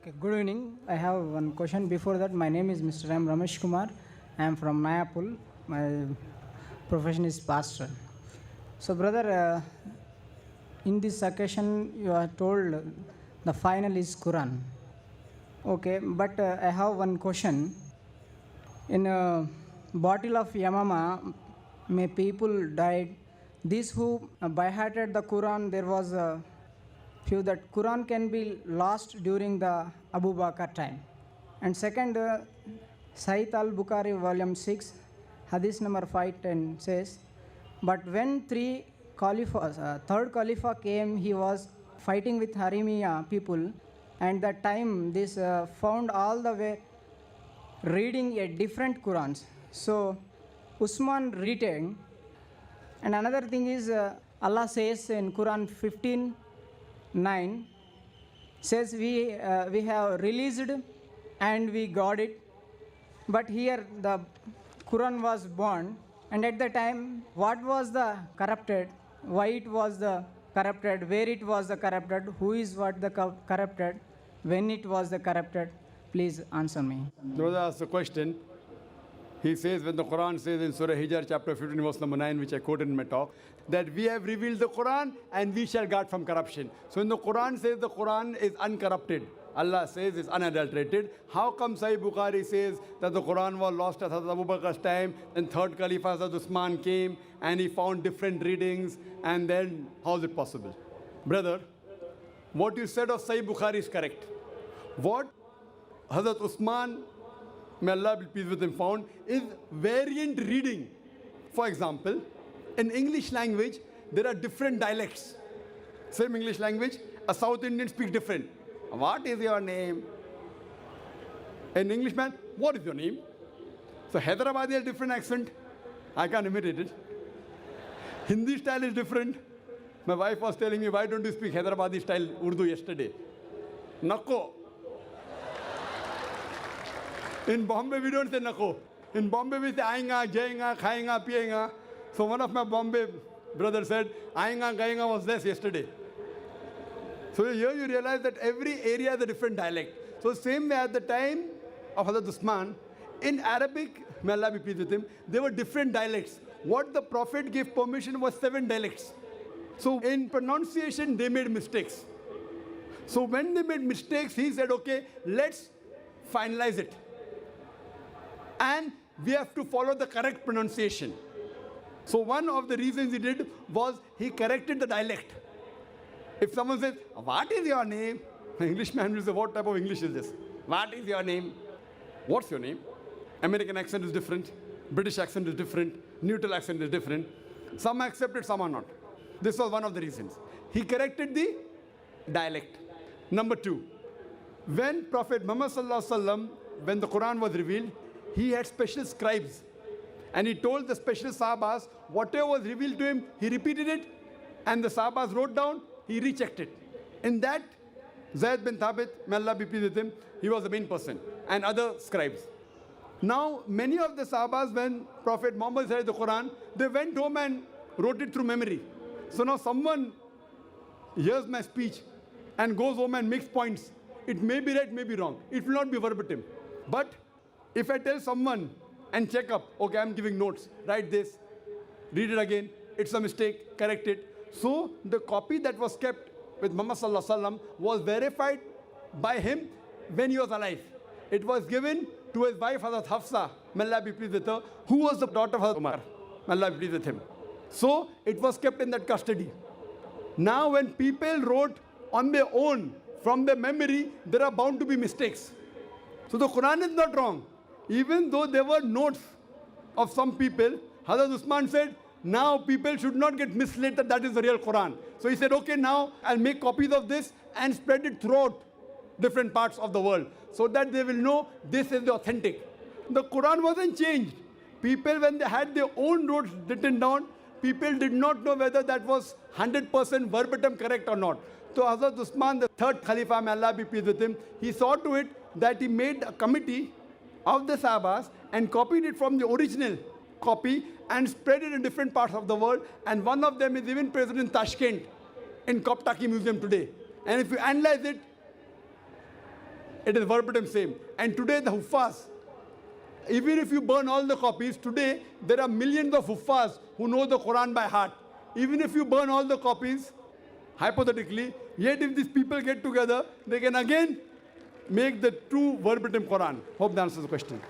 Okay, good evening. I have one question before that. My name is Mr. M. Ramesh Kumar. I am from Mayapul. My profession is pastor. So, brother, in this occasion, you are told the final is Quran. Okay, but I have one question. In a bottle of Yamama, may people died. These who by-hearted the Quran, there was a few that Quran can be lost during the Abu Bakr time. And second, Sahih al-Bukhari, volume 6, hadith number 510 says, but when third Caliph came, he was fighting with Harimiya people, and that time this found all the way reading a different Qurans. So Usman retained. And another thing is Allah says in Quran 15:9 says we have released and we got it. But here the Quran was born, and at the time what was the corrupted, why it was the corrupted, where it was the corrupted, who is what the corrupted, when it was the corrupted. Please answer me. Brother asked the question. He says, when the Quran says in Surah Hijr, chapter 15, verse number 9, which I quoted in my talk, that we have revealed the Quran and we shall guard from corruption. So when the Quran says the Quran is uncorrupted, Allah says it's unadulterated, how come Sahih Bukhari says that the Quran was lost at Hazrat Abu Bakr's time, and third Caliph Hazrat Usman came and he found different readings, and then how is it possible? Brother, what you said of Sahih Bukhari is correct. What Hazrat Usman, may Allah be pleased with him, found is variant reading. For example, in English language, there are different dialects. Same English language, a South Indian speaks different. What is your name? An Englishman, what is your name? So Hyderabadi has different accent. I can't imitate it. Hindi style is different. My wife was telling me, why don't you speak Hyderabadi style Urdu yesterday? Nako. In Bombay, we don't say nako. In Bombay, we say aayinga, jayinga, khayinga, piyinga. So one of my Bombay brothers said, aayinga, gayinga was less yesterday. So here you realize that every area has a different dialect. So same way at the time of Hazrat Usman, in Arabic, may Allah be pleased with him, there were different dialects. What the Prophet gave permission was 7 dialects. So in pronunciation, they made mistakes. So when they made mistakes, he said, okay, let's finalize it. And we have to follow the correct pronunciation. So one of the reasons he did was he corrected the dialect. If someone says, what is your name? An Englishman will say, what type of English is this? What is your name? What's your name? American accent is different. British accent is different. Neutral accent is different. Some accept it, some are not. This was one of the reasons. He corrected the dialect. Number 2, when Prophet Muhammad Sallallahu Alaihi Wasallam, when the Quran was revealed, he had special scribes. And he told the special Sahabas, whatever was revealed to him, he repeated it. And the Sahabas wrote down, he rechecked it. In that, Zayd bin Thabit, may Allah be pleased with him, he was the main person. And other scribes. Now, many of the Sahabas, when Prophet Muhammad said the Quran, they went home and wrote it through memory. So now someone hears my speech and goes home and makes points. It may be right, may be wrong. It will not be verbatim. But if I tell someone and check up, okay, I'm giving notes, write this, read it again, it's a mistake, correct it. So the copy that was kept with Muhammad Sallallahu Alaihi Wasallam was verified by him when he was alive. It was given to his wife Hazrat Hafsa, may Allah be pleased with her, who was the daughter of Hazrat Umar, may Allah be pleased with him. So it was kept in that custody. Now when people wrote on their own, from their memory, there are bound to be mistakes. So the Quran is not wrong. Even though there were notes of some people, Hazrat Usman said, now people should not get misled that that is the real Quran. So he said, okay, now I'll make copies of this and spread it throughout different parts of the world so that they will know this is the authentic. The Quran wasn't changed. People, when they had their own notes written down, people did not know whether that was 100% verbatim correct or not. So Hazrat Usman, the third Khalifa, may Allah be pleased with him, he saw to it that he made a committee of the Sahabas and copied it from the original copy and spread it in different parts of the world. And one of them is even present in Tashkent, in Koptaki Museum today. And if you analyze it, It is verbatim same. And today the huffaz, even if you burn all the copies, today there are millions of huffaz who know the Quran by heart. Even if you burn all the copies, hypothetically, yet if these people get together, they can again make the true verbatim Quran. Hope that answers the question.